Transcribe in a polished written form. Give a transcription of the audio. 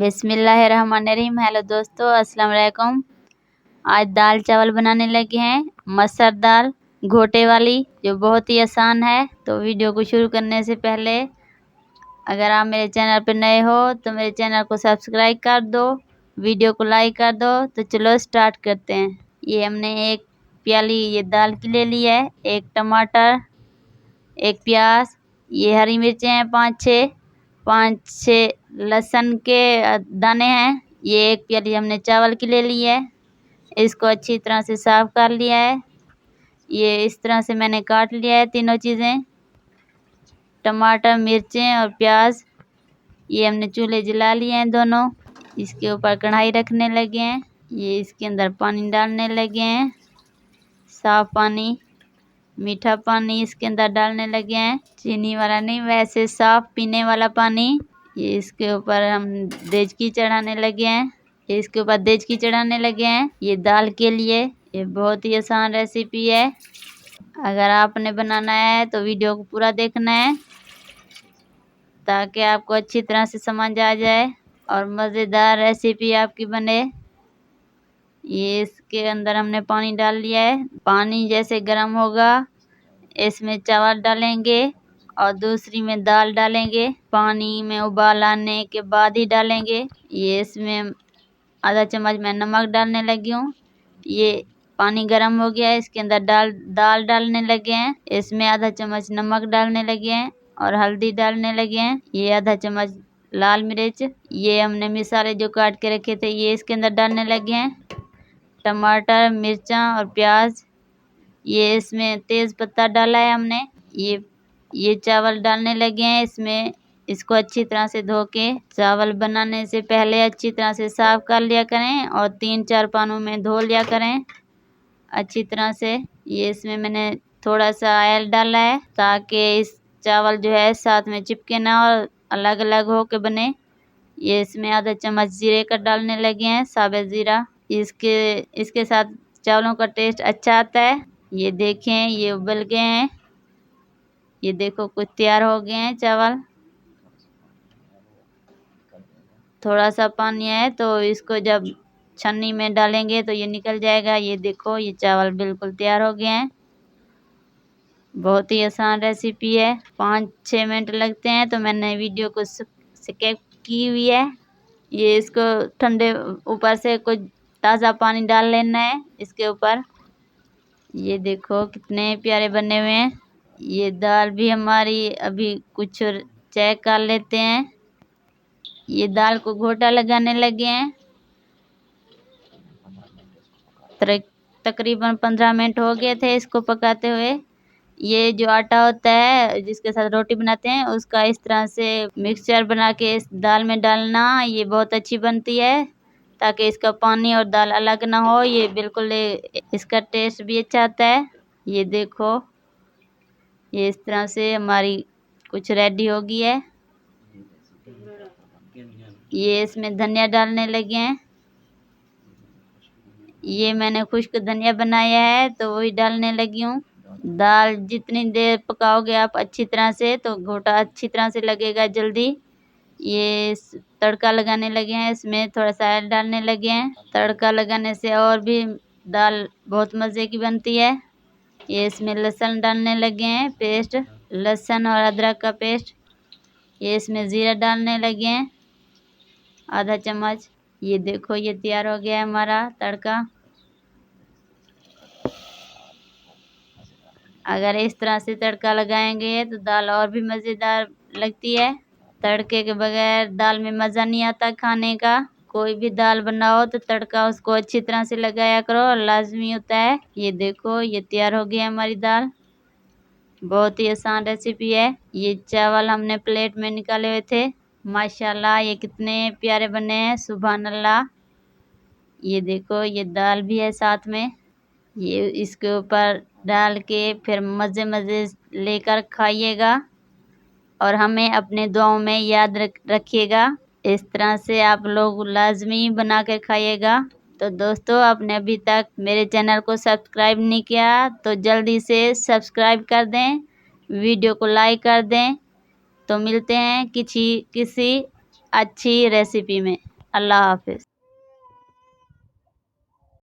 बिस्मिल्लाहिर्रहमानिर्रहीम। हेलो दोस्तों, अस्सलाम वालेकुम। आज दाल चावल बनाने लगे हैं, मसूर दाल घोटे वाली, जो बहुत ही आसान है। तो वीडियो को शुरू करने से पहले अगर आप मेरे चैनल पर नए हो तो मेरे चैनल को सब्सक्राइब कर दो, वीडियो को लाइक कर दो। तो चलो स्टार्ट करते हैं। ये हमने एक प्याली ये दाल की ले ली है, एक टमाटर, एक प्याज, ये हरी मिर्चें हैं पाँच छः लहसुन के दाने हैं। ये एक प्याली हमने चावल की ले ली है। इसको अच्छी तरह से साफ़ कर लिया है। ये इस तरह से मैंने काट लिया है तीनों चीज़ें, टमाटर, मिर्चें और प्याज। ये हमने चूल्हे जला लिए हैं दोनों। इसके ऊपर कढ़ाई रखने लगे हैं। ये इसके अंदर पानी डालने लगे हैं, साफ़ पानी, मीठा पानी इसके अंदर डालने लगे हैं, चीनी वाला नहीं, वैसे साफ़ पीने वाला पानी। ये इसके ऊपर हम देचकी चढ़ाने लगे हैं। इसके ऊपर देचकी चढ़ाने लगे हैं ये दाल के लिए। ये बहुत ही आसान रेसिपी है। अगर आपने बनाना है तो वीडियो को पूरा देखना है ताकि आपको अच्छी तरह से समझ आ जाए और मज़ेदार रेसिपी आपकी बने। ये इसके अंदर हमने पानी डाल लिया है। पानी जैसे गर्म होगा इसमें चावल डालेंगे और दूसरी में दाल डालेंगे। पानी में उबाल आने के बाद ही डालेंगे। ये इसमें आधा चम्मच मैं नमक डालने लगी हूँ। ये पानी गर्म हो गया है, इसके अंदर दाल डालने लगे हैं। इसमें आधा चम्मच नमक डालने लगे हैं और हल्दी डालने लगे हैं। ये आधा चम्मच लाल मिर्च, ये हमने मसाले जो काट के रखे थे ये इसके अंदर डालने लगे हैं। टमाटर, मिर्चा और प्याज, ये इसमें तेज़ पत्ता डाला है हमने। ये चावल डालने लगे हैं इसमें। इसको अच्छी तरह से धो के, चावल बनाने से पहले अच्छी तरह से साफ़ कर लिया करें और 3-4 पानों में धो लिया करें अच्छी तरह से। ये इसमें मैंने थोड़ा सा ऑयल डाला है ताकि इस चावल जो है साथ में चिपके ना और अलग अलग हो के बने। ये इसमें आधा चम्मच जीरे का डालने लगे हैं, साबुत ज़ीरा। इसके साथ चावलों का टेस्ट अच्छा आता है। ये देखें, ये उबल गए हैं। ये देखो कुछ तैयार हो गए हैं चावल। थोड़ा सा पानी है तो इसको जब छन्नी में डालेंगे तो ये निकल जाएगा। ये देखो, ये चावल बिल्कुल तैयार हो गए हैं। बहुत ही आसान रेसिपी है, 5-6 मिनट लगते हैं। तो मैंने वीडियो को स्किप की हुई है। ये इसको ठंडे ऊपर से कुछ ताज़ा पानी डाल लेना है इसके ऊपर। ये देखो कितने प्यारे बने हुए हैं। ये दाल भी हमारी अभी कुछ चेक कर लेते हैं। ये दाल को घोटा लगाने लगे हैं। तकरीबन 15 मिनट हो गए थे इसको पकाते हुए। ये जो आटा होता है जिसके साथ रोटी बनाते हैं उसका इस तरह से मिक्सचर बना के इस दाल में डालना, ये बहुत अच्छी बनती है ताकि इसका पानी और दाल अलग ना हो। ये बिल्कुल इसका टेस्ट भी अच्छा आता है। ये देखो, ये इस तरह से हमारी कुछ रेडी हो गई है। ये इसमें धनिया डालने लगे हैं। ये मैंने खुश्क धनिया बनाया है तो वही डालने लगी हूँ। दाल जितनी देर पकाओगे आप अच्छी तरह से तो घोटा अच्छी तरह से लगेगा जल्दी। ये तड़का लगाने लगे हैं, इसमें थोड़ा सा ऑयल डालने लगे हैं। तड़का लगाने से और भी दाल बहुत मज़े की बनती है। ये इसमें लहसुन डालने लगे हैं, पेस्ट, लहसुन और अदरक का पेस्ट। ये इसमें ज़ीरा डालने लगे हैं आधा चम्मच। ये देखो, ये तैयार हो गया है हमारा तड़का। अगर इस तरह से तड़का लगाएंगे तो दाल और भी मज़ेदार लगती है। तड़के के बगैर दाल में मज़ा नहीं आता खाने का। कोई भी दाल बनाओ तो तड़का उसको अच्छी तरह से लगाया करो, लाजमी होता है। ये देखो, ये तैयार हो गया हमारी दाल। बहुत ही आसान रेसिपी है। ये चावल हमने प्लेट में निकाले हुए थे। माशाल्लाह, ये कितने प्यारे बने हैं, सुभान अल्लाह। ये देखो, ये दाल भी है साथ में। ये इसके ऊपर डाल के फिर मज़े मज़े लेकर खाइएगा और हमें अपने दुआओं में याद रखिएगा। इस तरह से आप लोग लाजमी बना कर खाइएगा। तो दोस्तों, आपने अभी तक मेरे चैनल को सब्सक्राइब नहीं किया तो जल्दी से सब्सक्राइब कर दें, वीडियो को लाइक कर दें। तो मिलते हैं किसी अच्छी रेसिपी में। अल्लाह हाफ़िज़।